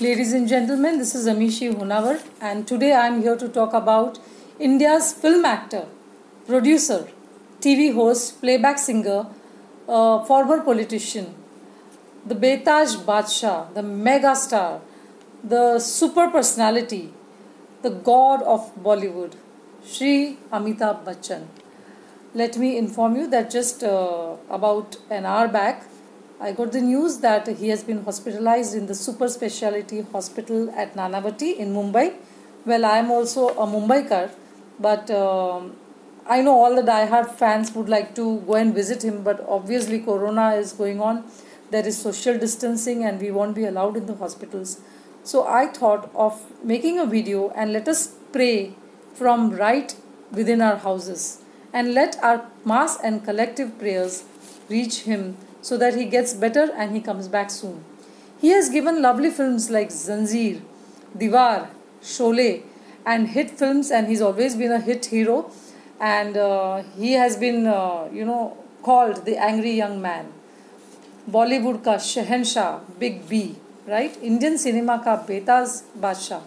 Ladies and gentlemen, this is Amishi Hunawar, and today I am here to talk about India's film actor, producer, TV host, playback singer, former politician, the Betaj Badshah, the mega star, the super personality, the god of Bollywood, Shri Amitabh Bachchan. Let me inform you that just about an hour back, I got the news that he has been hospitalized in the super speciality hospital at Nanavati in Mumbai. Well, I am also a Mumbaikar, but I know all the die-hard fans would like to go and visit him, but obviously Corona is going on. There is social distancing and we won't be allowed in the hospitals. So I thought of making a video and let us pray from right within our houses and let our mass and collective prayers reach him so that he gets better and he comes back soon. He has given lovely films like Zanjeer, Diwar, Sholay and hit films, and he's always been a hit hero, and he has been called the angry young man, Bollywood ka Shehenshah, Big B, right? Indian cinema ka Betaj Badshah.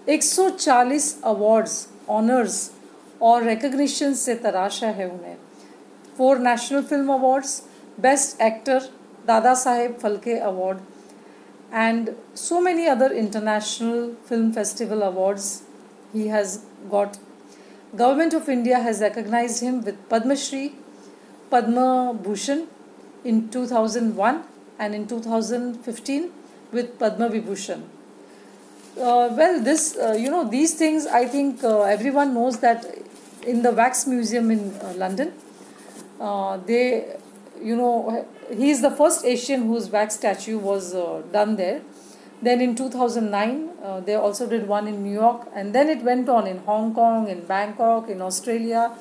140 awards, honors और recognition से तराशा है उन्हें. 4 National Film Awards, Best Actor, Dada Saheb Phalke Award, and so many other international film festival awards he has got. Government of India has recognized him with Padma Shri, Padma Bhushan in 2001 and in 2015 with Padma Vibhushan. These things I think everyone knows that in the Wax Museum in London, he is the first Asian whose wax statue was done there. Then in 2009, they also did one in New York, and then it went on in Hong Kong, in Bangkok, in Australia,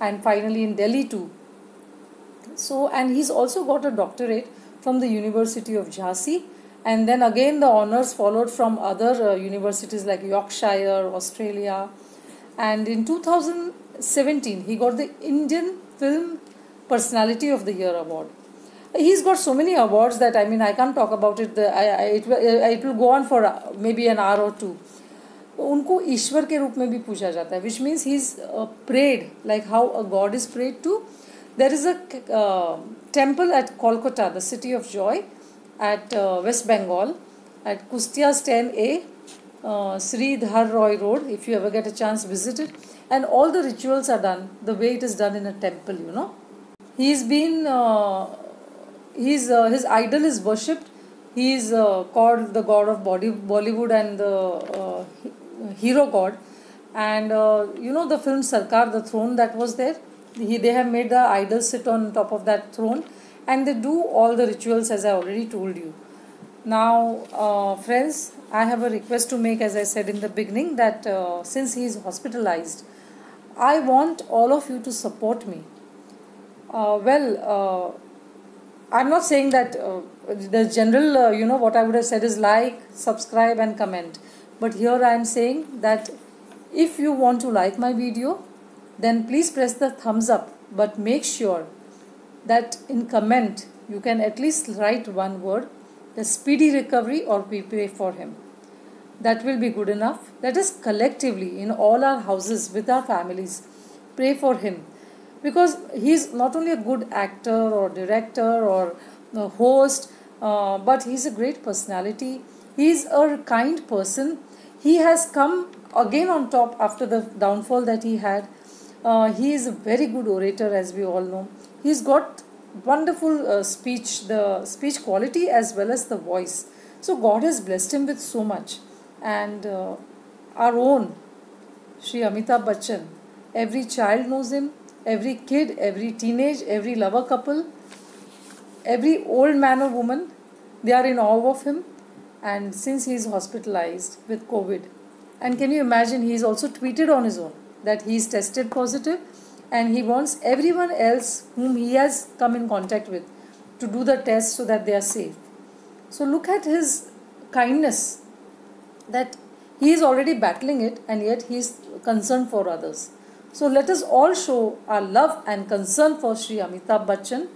and finally in Delhi too. So, and he's also got a doctorate from the University of Jhansi, and then again the honors followed from other universities like Yorkshire, Australia, and in 2017 he got the Indian Film Personality of the Year award. He's got so many awards that I can't talk about it. It will go on for maybe an hour or two. उनको ईश्वर के रूप में भी पूछा जाता है, which means he's prayed like how a god is prayed to. There is a temple at Kolkata, the city of joy, at West Bengal, at Kustia Stand A, Sri Dhar Roy Road. If you ever get a chance, visit it. And all the rituals are done the way it is done in a temple, He's been, his idol is worshipped. He is called the god of Bollywood and the hero god. And the film Sarkar, the throne that was there, they have made the idol sit on top of that throne, and they do all the rituals as I already told you. Now, friends, I have a request to make, as I said in the beginning, that since he is hospitalized, I want all of you to support me. I'm not saying that the general, what I would have said is like, subscribe and comment. But here I am saying that if you want to like my video, then please press the thumbs up. But make sure that in comment, you can at least write one word, the speedy recovery, or we pray for him. That will be good enough. Let us collectively, in all our houses, with our families, pray for him. Because he is not only a good actor or director or host, but he is a great personality. He is a kind person. He has come again on top after the downfall that he had. He is a very good orator, as we all know. He's got wonderful the speech quality as well as the voice. So God has blessed him with so much. And our own Shri Amitabh Bachchan, every child knows him. Every kid, every teenage, every lover couple, every old man or woman, they are in awe of him. And since he is hospitalized with COVID, and can you imagine, he is also tweeted on his own that he is tested positive, and he wants everyone else whom he has come in contact with to do the test so that they are safe. So look at his kindness, that he is already battling it and yet he is concerned for others. So let us all show our love and concern for Shri Amitabh Bachchan.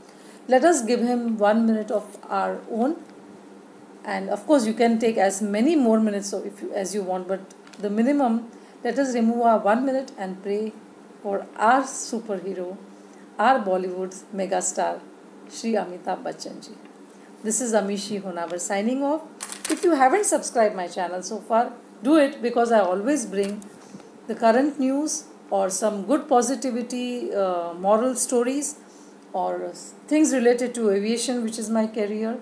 Let us give him 1 minute of our own And of course you can take as many more minutes as you want, but the minimum, let us remove our 1 minute and pray for our superhero, our Bollywood's megastar, Shri Amitabh Bachchan ji. This is Amishi Honavar signing off. If you haven't subscribed my channel so far, do it, because I always bring the current news or some good positivity, moral stories, or things related to aviation, which is my career.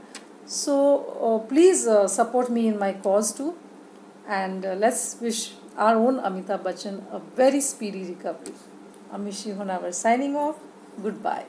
So please support me in my cause too, and let's wish our own Amitabh Bachchan a very speedy recovery. Amishi Honavar signing off. Goodbye.